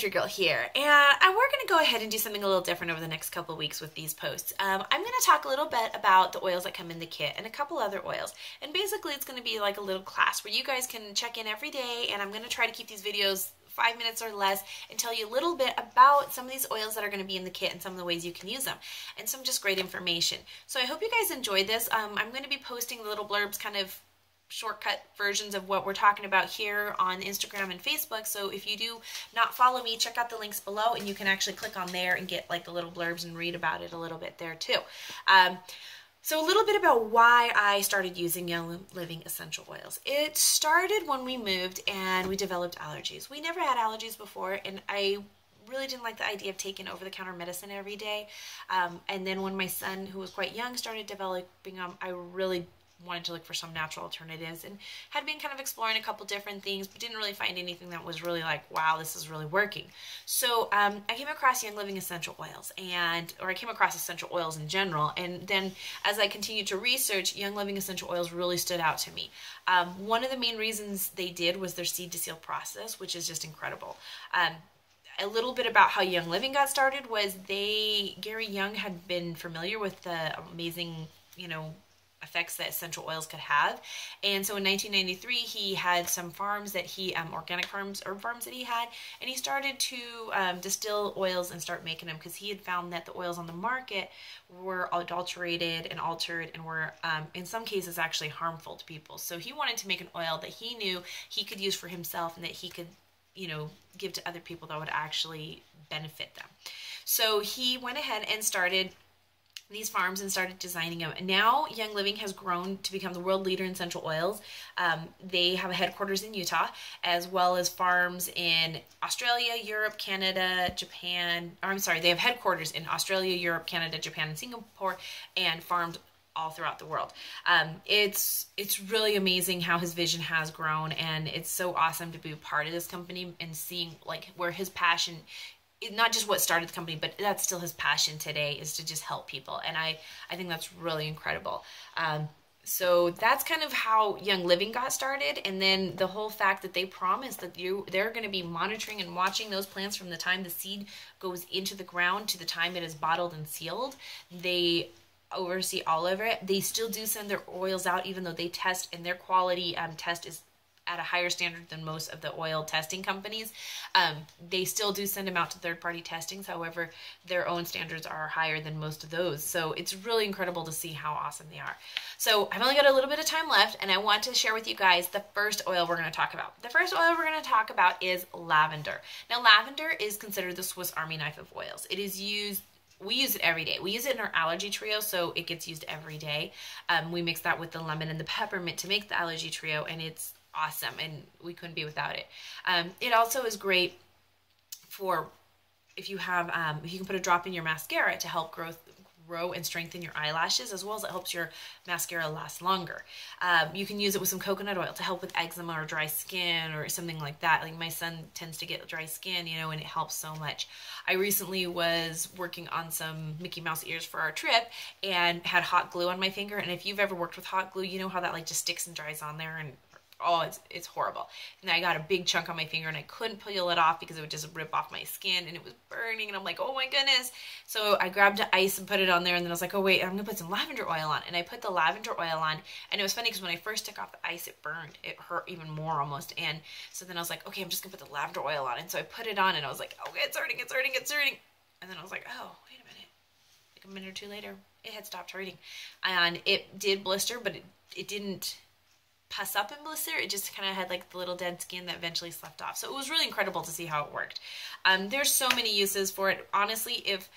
Ginger Girl here, and we're going to go ahead and do something a little different over the next couple of weeks with these posts. I'm going to talk a little bit about the oils that come in the kit and a couple other oils, and basically it's going to be like a little class where you guys can check in every day, and I'm going to try to keep these videos 5 minutes or less and tell you a little bit about some of these oils that are going to be in the kit and some of the ways you can use them, and some just great information. So I hope you guys enjoyed this. I'm going to be posting the little blurbs, kind of shortcut versions of what we're talking about here on Instagram and Facebook. So if you do not follow me, check out the links below and you can actually click on there and get like the little blurbs and read about it a little bit there too. So a little bit about why I started using Young Living essential oils. It started when we moved and we developed allergies. We never had allergies before, and I really didn't like the idea of taking over-the-counter medicine every day. And then when my son, who was quite young, started developing them, I really wanted to look for some natural alternatives and had been kind of exploring a couple different things, but didn't really find anything that was really like, wow, this is really working. So I came across Young Living essential oils, or I came across essential oils in general, and then as I continued to research, Young Living essential oils really stood out to me. One of the main reasons they did was their seed to seal process, which is just incredible. A little bit about how Young Living got started was Gary Young had been familiar with the amazing, effects that essential oils could have, and so in 1993 he had some farms that organic farms, herb farms that he had, and he started to distill oils and start making them because he had found that the oils on the market were adulterated and altered and were in some cases actually harmful to people. So he wanted to make an oil that he knew he could use for himself and that he could give to other people that would actually benefit them. So he went ahead and started these farms and started designing them. And now Young Living has grown to become the world leader in essential oils. They have a headquarters in Utah, as well as farms in Australia, Europe, Canada, Japan. They have headquarters in Australia, Europe, Canada, Japan, and Singapore, and farms all throughout the world. It's really amazing how his vision has grown, and it's so awesome to be a part of this company and seeing like where his passion, not just what started the company, but that's still his passion today, is to just help people. And I think that's really incredible. So that's kind of how Young Living got started. And then the whole fact that they promise that they're going to be monitoring and watching those plants from the time the seed goes into the ground to the time it is bottled and sealed. They oversee all of it. They still do send their oils out, even though they test, and their quality test is at a higher standard than most of the oil testing companies. They still do send them out to third-party testings. However, their own standards are higher than most of those. So it's really incredible to see how awesome they are. So I've only got a little bit of time left, and I want to share with you guys the first oil we're going to talk about. The first oil we're going to talk about is lavender. Now, lavender is considered the Swiss Army knife of oils. It is used, we use it every day. We use it in our allergy trio, so it gets used every day. We mix that with the lemon and the peppermint to make the allergy trio, and it's awesome, and we couldn't be without it. It also is great for if you can put a drop in your mascara to help grow and strengthen your eyelashes, as well as it helps your mascara last longer. You can use it with some coconut oil to help with eczema or dry skin or something like that. Like my son tends to get dry skin, and it helps so much. I recently was working on some Mickey Mouse ears for our trip and had hot glue on my finger, and if you've ever worked with hot glue, you know how that like just sticks and dries on there, and oh, it's horrible. And I got a big chunk on my finger and I couldn't peel it off because it would just rip off my skin and it was burning, and I'm like, oh my goodness. So I grabbed the ice and put it on there, and then I was like, oh wait, I'm gonna put some lavender oil on. And I put the lavender oil on, and it was funny because when I first took off the ice, it burned. It hurt even more almost. And so then I was like, okay, I'm just gonna put the lavender oil on. And so I put it on and I was like, okay, it's hurting, it's hurting, it's hurting. And then I was like, oh, wait a minute. Like a minute or two later, it had stopped hurting. And it did blister, but it didn't pus up and blister. It just kind of had like the little dead skin that eventually sloughed off. So it was really incredible to see how it worked. There's so many uses for it. Honestly, if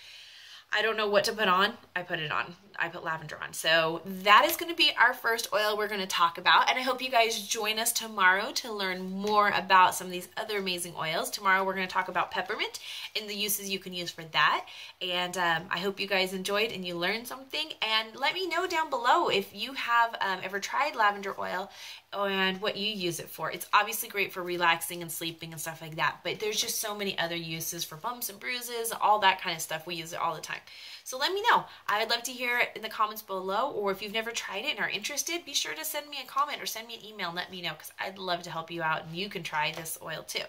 I don't know what to put on, I put it on. I put lavender on. So that is going to be our first oil we're going to talk about. And I hope you guys join us tomorrow to learn more about some of these other amazing oils. Tomorrow we're going to talk about peppermint and the uses you can use for that. And I hope you guys enjoyed and you learned something. And let me know down below if you have ever tried lavender oil and what you use it for. It's obviously great for relaxing and sleeping and stuff like that, but there's just so many other uses for bumps and bruises, all that kind of stuff. We use it all the time. time. So let me know. I would love to hear it in the comments below, or if you've never tried it and are interested, be sure to send me a comment or send me an email and let me know, because I'd love to help you out and you can try this oil too.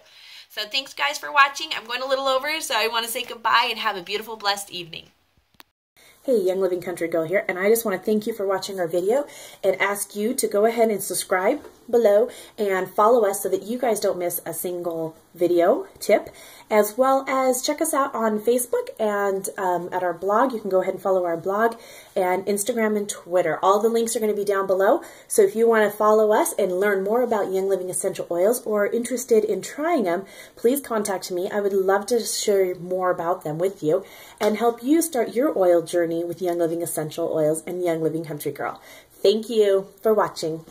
So thanks guys for watching. I'm going a little over, so I want to say goodbye and have a beautiful, blessed evening. Hey, Young Living Country Girl here, and I just want to thank you for watching our video and ask you to go ahead and subscribe below and follow us so that you guys don't miss a single video tip, as well as check us out on Facebook and at our blog. You can go ahead and follow our blog and Instagram and Twitter. All the links are going to be down below, so if you want to follow us and learn more about Young Living essential oils or are interested in trying them, please contact me. I would love to share more about them with you and help you start your oil journey with Young Living essential oils and Young Living Country Girl. Thank you for watching.